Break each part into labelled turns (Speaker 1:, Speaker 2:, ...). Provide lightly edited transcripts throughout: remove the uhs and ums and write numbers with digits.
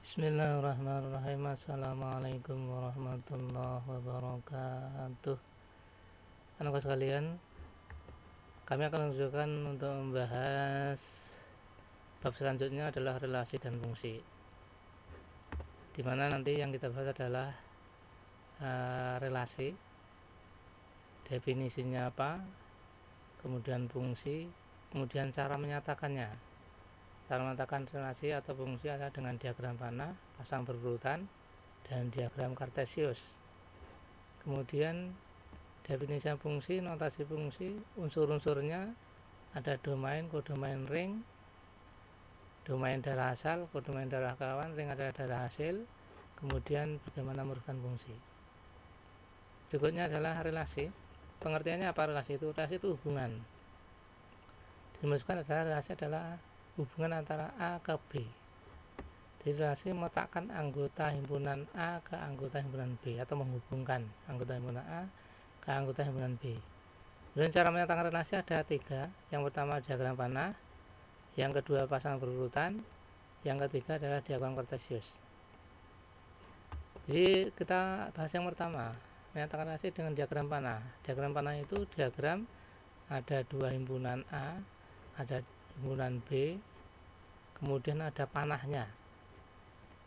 Speaker 1: Bismillahirrahmanirrahim. Assalamualaikum warahmatullahi wabarakatuh. Anak-anak sekalian, kami akan menunjukkan untuk membahas bab selanjutnya adalah relasi dan fungsi, dimana nanti yang kita bahas adalah relasi, definisinya apa, kemudian fungsi, kemudian cara menyatakannya. Cara menyatakan relasi atau fungsi adalah dengan diagram panah, pasang berurutan, dan diagram kartesius. Kemudian definisi fungsi, notasi fungsi, unsur-unsurnya ada domain, kodomain ring, domain darah asal, kodomain darah kawan, ring adalah darah hasil, kemudian bagaimana merumuskan fungsi. Berikutnya adalah relasi. Pengertiannya apa relasi itu? Relasi itu hubungan. Dimaksudkan adalah relasi adalah hubungan antara A ke B. Jadi relasi meletakkan anggota himpunan A ke anggota himpunan B atau menghubungkan anggota himpunan A ke anggota himpunan B. Kemudian cara menyatakan relasi ada 3. Yang pertama diagram panah, yang kedua pasang berurutan, yang ketiga adalah diagram kartesius. Jadi kita bahas yang pertama, menyatakan relasi dengan diagram panah. Diagram panah itu diagram ada 2 himpunan A, ada himpunan B, kemudian ada panahnya.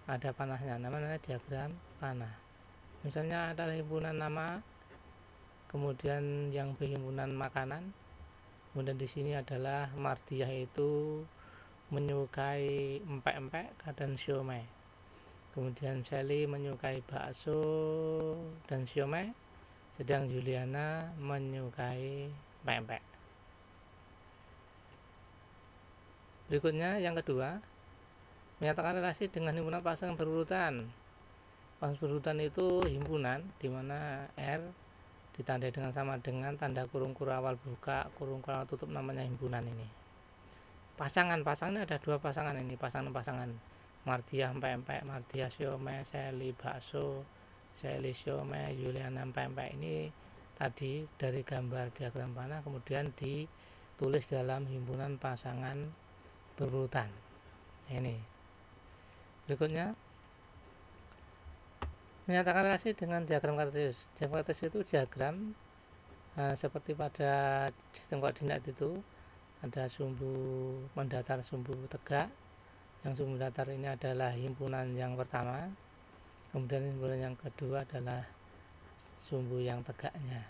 Speaker 1: Namanya diagram panah. Misalnya ada himpunan nama, kemudian yang B himpunan makanan, kemudian di sini adalah Mardiah itu menyukai empek-empek dan siomay, kemudian Sally menyukai bakso dan siomay, sedang Juliana menyukai empek-empek. Berikutnya yang kedua, menyatakan relasi dengan himpunan pasang berurutan. Pasang berurutan itu himpunan di mana R ditandai dengan sama dengan tanda kurung awal buka, kurung awal tutup, namanya himpunan ini. Pasangannya ada 2 pasangan ini, pasangan Mardiah empek-empek, Mardiah siomay, Sally bakso, Sally siomay, Juliana empek-empek. Ini tadi dari gambar diagram panah kemudian ditulis dalam himpunan pasangan berurutan. Ini. Berikutnya menyatakan relasi dengan diagram kartesius. Diagram kartesius itu diagram seperti pada sistem koordinat itu ada sumbu mendatar, sumbu tegak. Yang sumbu datar ini adalah himpunan yang pertama, kemudian himpunan yang kedua adalah sumbu yang tegaknya,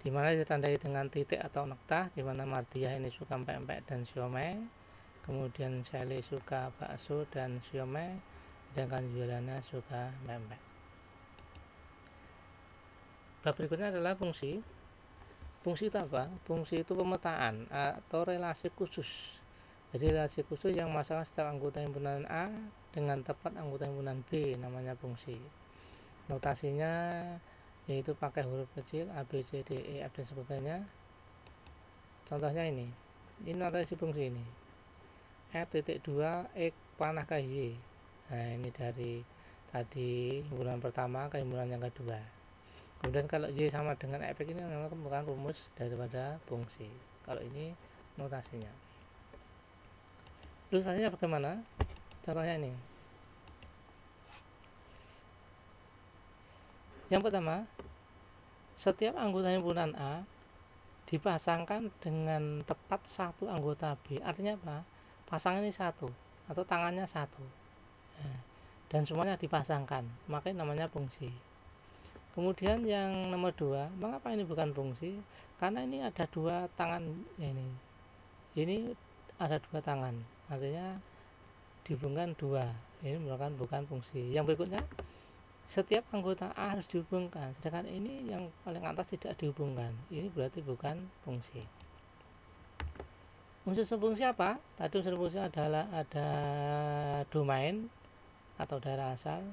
Speaker 1: dimana ditandai dengan titik atau noktah, dimana Mardiah ini suka empek-empek dan siomay, kemudian Sally suka bakso dan siomay, sedangkan Juliana suka empek-empek. Bab berikutnya adalah fungsi. Fungsi itu apa? Fungsi itu pemetaan atau relasi khusus. Jadi relasi khusus yang masalah setiap anggota himpunan A dengan tepat anggota himpunan B, namanya fungsi. Notasinya yaitu pakai huruf kecil A, B, C, D, E, F dan sebagainya. Contohnya ini notasi fungsi ini. F.2 X panah ke Y. Nah, ini dari tadi himpunan pertama ke himpunan yang kedua. Kemudian kalau Y sama dengan F ini merupakan rumus daripada fungsi. Kalau ini notasinya. Ilustrasinya bagaimana? Contohnya ini. Yang pertama, setiap anggota himpunan A dipasangkan dengan tepat satu anggota B. Artinya apa? Pasangan ini satu atau tangannya satu. Dan semuanya dipasangkan, makanya namanya fungsi. Kemudian yang nomor 2, mengapa ini bukan fungsi? Karena ini ada 2 tangan ini. Ini ada 2 tangan, artinya dihubungkan 2. Ini merupakan bukan fungsi. Yang berikutnya, setiap anggota A harus dihubungkan, sedangkan ini yang paling atas tidak dihubungkan. Ini berarti bukan fungsi. Unsur fungsi apa? Tadi unsur fungsi adalah ada domain atau darah asal,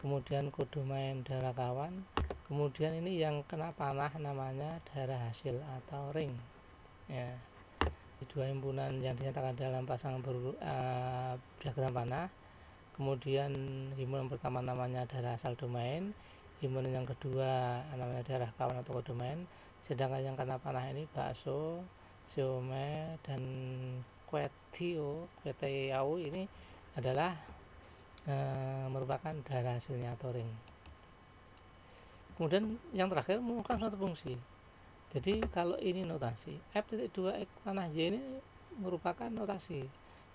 Speaker 1: kemudian kodomain darah kawan, kemudian ini yang kena panah namanya darah hasil atau ring. Ya. Dua himpunan yang dinyatakan dalam pasangan diagram panah. Kemudian himpunan pertama namanya darah asal domain, himpunan yang kedua namanya darah kawan atau kodomain, sedangkan yang kena panah ini bakso, siomay dan kuetiau ini adalah merupakan darah hasilnya atau ring. Kemudian yang terakhir merupakan suatu fungsi. Jadi kalau ini notasi f.2x panah y ini merupakan notasi.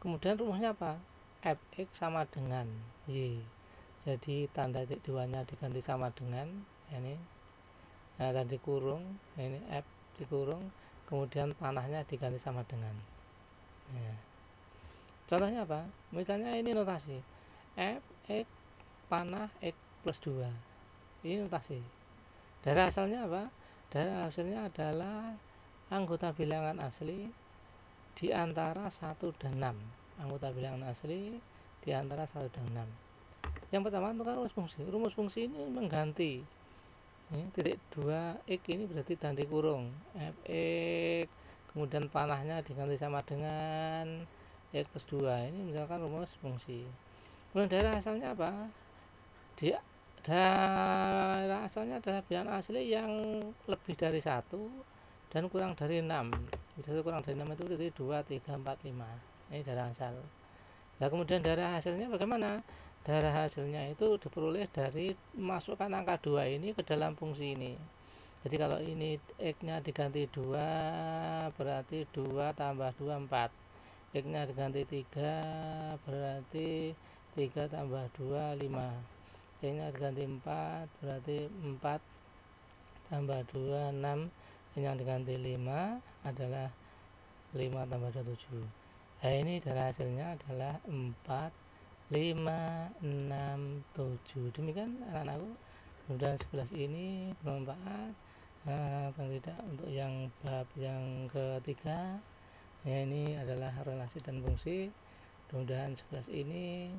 Speaker 1: Kemudian rumusnya apa? Fx sama dengan y. Jadi tanda titik 2 nya diganti sama dengan ini, dan dikurung, ini f dikurung, kemudian panahnya diganti sama dengan ya. Contohnya apa? Misalnya ini notasi Fx panah x plus 2, ini notasi. Darah asalnya apa? Darah hasilnya adalah anggota bilangan asli di antara 1 dan 6. Anggota bilangan asli di antara 1 dan 6. Yang pertama itu kan rumus fungsi. Rumus fungsi ini mengganti titik 2x ini berarti dan dikurung fx, kemudian panahnya diganti sama dengan x plus 2. Ini misalkan rumus fungsi. Kemudian daerah asalnya apa? Daerah asalnya adalah bilangan asli yang lebih dari 1 dan kurang dari 6. Bisa kurang dari 6 itu berarti 2, 3, 4, 5. Ini daerah asal. Nah, kemudian daerah hasilnya bagaimana? Daerah hasilnya itu diperoleh dari masukkan angka 2 ini ke dalam fungsi ini. Jadi kalau ini x nya diganti 2 berarti 2 tambah 2 4. X nya diganti 3 berarti 3 tambah 2 5. X nya diganti 4 berarti 4 tambah 2 6. X nya diganti 5 adalah 5 tambah 2 7. Nah, ini darah hasilnya adalah 4, 5, 6, 7. Demikian anak-anakku, mudah 11 ini bermanfaat. Paling tidak untuk yang bab yang ketiga ya, ini adalah relasi dan fungsi. Mudah-mudahan 11 ini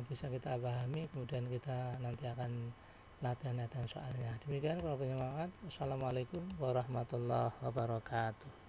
Speaker 1: bisa kita pahami, kemudian kita nanti akan latihan soalnya. Demikian, kalau punya manfaat. Wassalamualaikum warahmatullahi wabarakatuh.